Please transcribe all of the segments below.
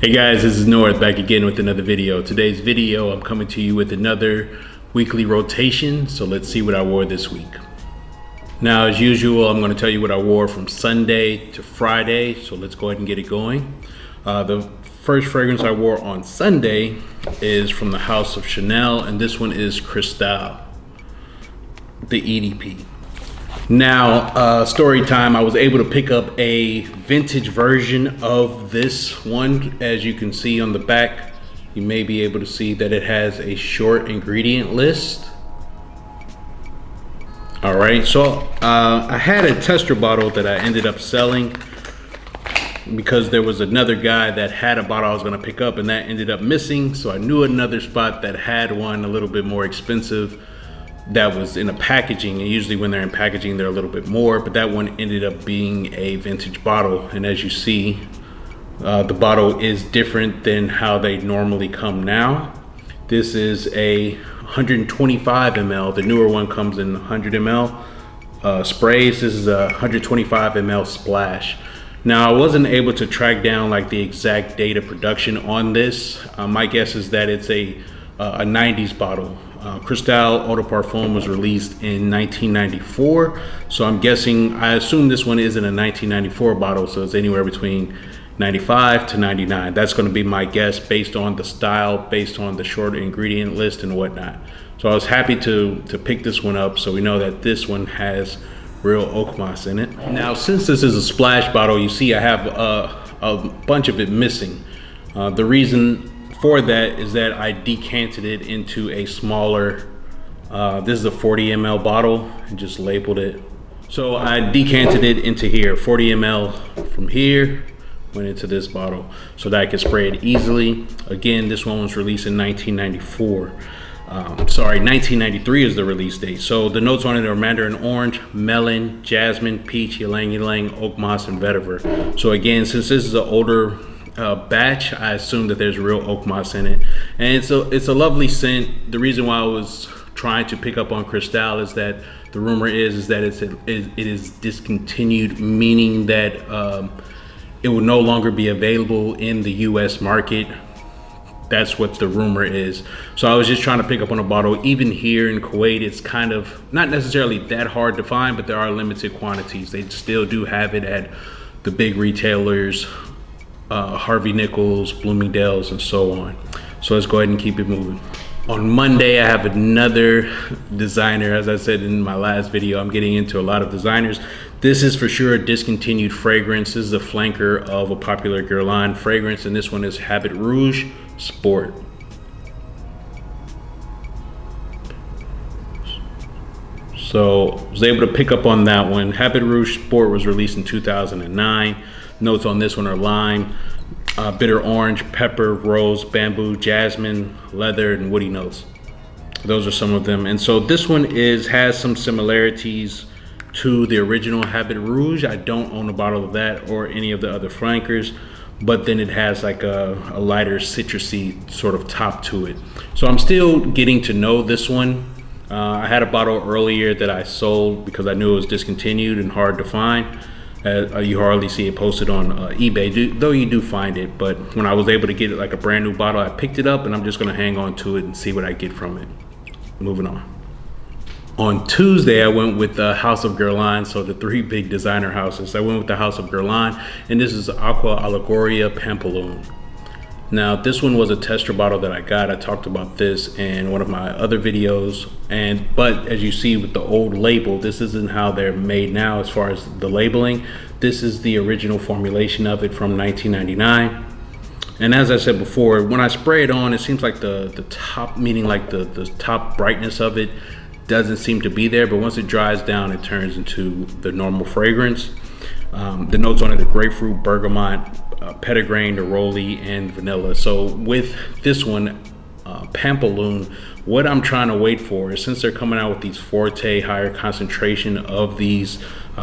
Hey guys, this is North back again with another video. Today's video, I'm coming to you with another weekly rotation. So let's see what I wore this week. Now, as usual, I'm going to tell you what I wore from Sunday to Friday. So let's go ahead and get it going. The first fragrance I wore on Sunday is from the House of Chanel, and this one is Cristalle, the EDP. Now, story time, I was able to pick up a vintage version of this one. As you can see on the back, you may be able to see that it has a short ingredient list. All right, so I had a tester bottle that I ended up selling because there was another guy that had a bottle I was gonna pick up and that ended up missing. So I knew another spot that had one a little bit more expensive that was in a packaging, and usually when they're in packaging they're a little bit more, but that one ended up being a vintage bottle. And as you see, the bottle is different than how they normally come now. This is a 125 ml. The newer one comes in 100 ml sprays. This is a 125 ml splash. Now, I wasn't able to track down like the exact date of production on this. My guess is that it's a 90s bottle. Cristalle Eau de Parfum was released in 1994, so I'm guessing, I assume this one isn't a 1994 bottle, so it's anywhere between 95 to 99. That's going to be my guess based on the style, based on the short ingredient list and whatnot. So I was happy to pick this one up, so we know that this one has real oak moss in it. Now, since this is a splash bottle, you see I have a bunch of it missing. The reason for that is that I decanted it into a smaller, this is a 40 ml bottle, and just labeled it. So I decanted it into here, 40 ml from here, went into this bottle so that I could spray it easily. Again, this one was released in 1994. Sorry, 1993 is the release date. So the notes on it are mandarin orange, melon, jasmine, peach, ylang ylang, oak moss, and vetiver. So again, since this is an older batch, I assume that there's real oak moss in it, and it's a lovely scent. The reason why I was trying to pick up on Cristalle is that the rumor is that it is discontinued, meaning that it will no longer be available in the US market. That's what the rumor is. So I was just trying to pick up on a bottle. Even here in Kuwait, it's kind of not necessarily that hard to find, but there are limited quantities. They still do have it at the big retailers, Harvey Nichols, Bloomingdale's, and so on. So let's go ahead and keep it moving. On Monday, I have another designer. As I said in my last video, I'm getting into a lot of designers. This is for sure a discontinued fragrance. This is a flanker of a popular Guerlain fragrance, and this one is Habit Rouge Sport. So I was able to pick up on that one. Habit Rouge Sport was released in 2009. Notes on this one are lime, bitter orange, pepper, rose, bamboo, jasmine, leather, and woody notes. Those are some of them. And so this one has some similarities to the original Habit Rouge. I don't own a bottle of that or any of the other flankers, but then it has like a lighter citrusy sort of top to it. So I'm still getting to know this one. I had a bottle earlier that I sold because I knew it was discontinued and hard to find. You hardly see it posted on eBay, though you do find it. But when I was able to get it like a brand new bottle, I picked it up and I'm just gonna hang on to it and see what I get from it. Moving on. On Tuesday, I went with the House of Guerlain, so the three big designer houses. I went with the House of Guerlain, and this is Aqua, Allegoria, Pamplelune. Now, this one was a tester bottle that I got. I talked about this in one of my other videos, but as you see with the old label, this isn't how they're made now as far as the labeling. This is the original formulation of it from 1999. And as I said before, when I spray it on, it seems like the top, meaning like the top brightness of it doesn't seem to be there, but once it dries down, it turns into the normal fragrance. The notes on it are grapefruit, bergamot, petitgrain, neroli, and vanilla. So with this one, Pamplelune, what I'm trying to wait for is, since they're coming out with these forte, higher concentration of these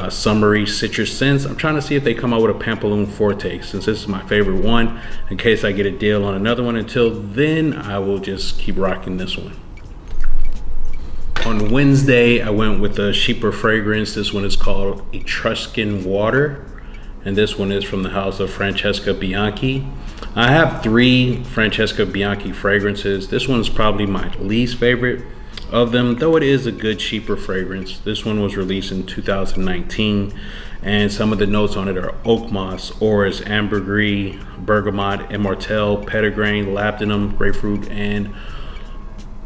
summery citrus scents, I'm trying to see if they come out with a Pamplelune Forte, since this is my favorite one, in case I get a deal on another one. Until then, I will just keep rocking this one. On Wednesday, I went with a cheaper fragrance. This one is called Etruscan Water. and this one is from the house of Francesca Bianchi. I have 3 Francesca Bianchi fragrances. This one's probably my least favorite of them, though it is a good cheaper fragrance. This one was released in 2019, and some of the notes on it are oak moss, orris, ambergris, bergamot, immortelle, petitgrain, labdanum, grapefruit, and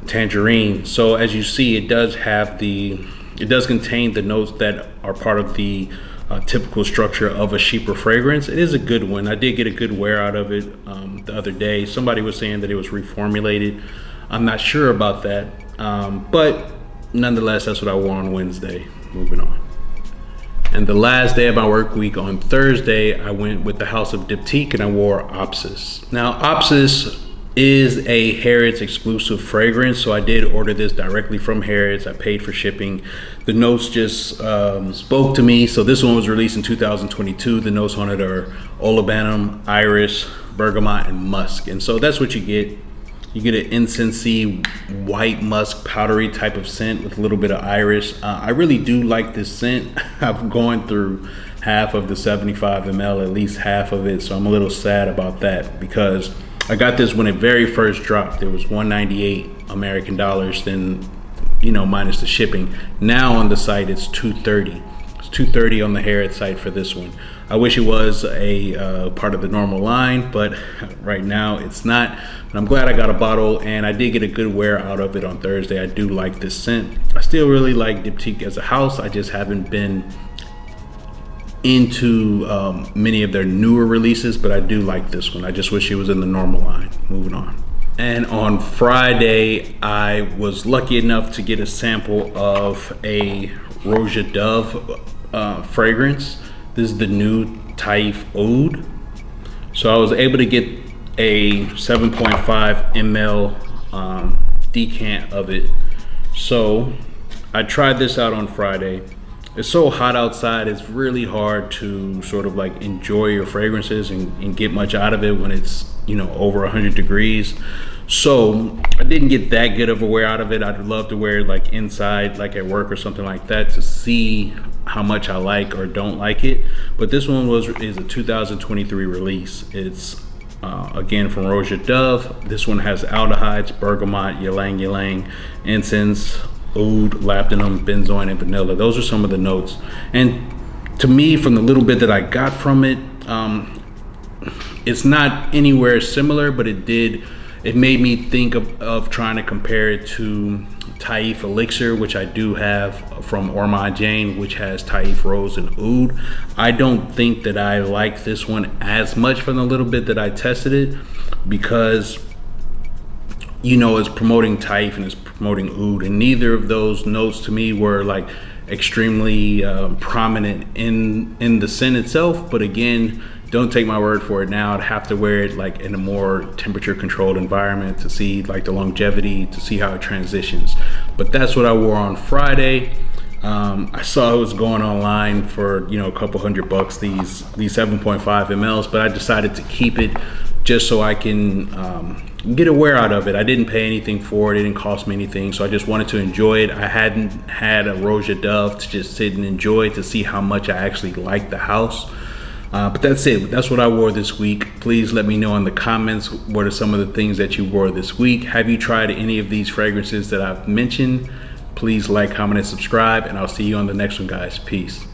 tangerine. So as you see, it does contain the notes that are part of the typical structure of a cheaper fragrance. It is a good one. I did get a good wear out of it the other day. Somebody was saying that it was reformulated. I'm not sure about that, but nonetheless, that's what I wore on Wednesday. Moving on. And the last day of my work week, on Thursday, I went with the house of Diptyque and I wore Opsis. Now, Opsis is a Harrods exclusive fragrance, so I did order this directly from Harrods. I paid for shipping. The notes just spoke to me. So this one was released in 2022. The notes on it are olibanum, iris, bergamot, and musk. And so that's what you get. You get an incensey, white musk, powdery type of scent with a little bit of iris. I really do like this scent. I've gone through half of the 75 ml, at least half of it. So I'm a little sad about that, because I got this when it very first dropped. It was $198 American dollars, then, you know, minus the shipping. Now on the site, it's $230. It's $230 on the Harrods site for this one. I wish it was a part of the normal line, but right now it's not. But I'm glad I got a bottle, and I did get a good wear out of it on Thursday. I do like this scent. I still really like Diptyque as a house. I just haven't been into many of their newer releases, but I do like this one. I just wish it was in the normal line. Moving on. And on Friday, I was lucky enough to get a sample of a Roja Dove fragrance. This is the new Taif Aoud. So I was able to get a 7.5 ml decant of it. So I tried this out on Friday. It's so hot outside, it's really hard to sort of like enjoy your fragrances and get much out of it when it's, you know, over 100 degrees. So I didn't get that good of a wear out of it. I'd love to wear it like inside, like at work or something like that, to see how much I like or don't like it. But this one is a 2023 release. It's again from Roja Dove. This one has aldehydes, bergamot, ylang ylang, incense, oud, labdanum, benzoin, and vanilla. Those are some of the notes. And to me, from the little bit that I got from it, it's not anywhere similar, but it made me think of trying to compare it to Taif Elixir, which I do have from Orma Jane, which has Taif Rose and Oud. I don't think that I like this one as much from the little bit that I tested it, because, you know, it's promoting Taif and it's promoting Oud, and neither of those notes to me were like extremely prominent in the scent itself. But again, don't take my word for it. Now I'd have to wear it like in a more temperature controlled environment to see like the longevity, to see how it transitions. But that's what I wore on Friday. I saw it was going online for, you know, a couple $100, these 7.5 mLs, but I decided to keep it just so I can get a wear out of it. I didn't pay anything for it. It didn't cost me anything. So I just wanted to enjoy it. I hadn't had a Roja Dove to just sit and enjoy, to see how much I actually like the house. But that's it. That's what I wore this week. Please let me know in the comments what are some of the things that you wore this week. Have you tried any of these fragrances that I've mentioned? Please like, comment, and subscribe, and I'll see you on the next one, guys. Peace.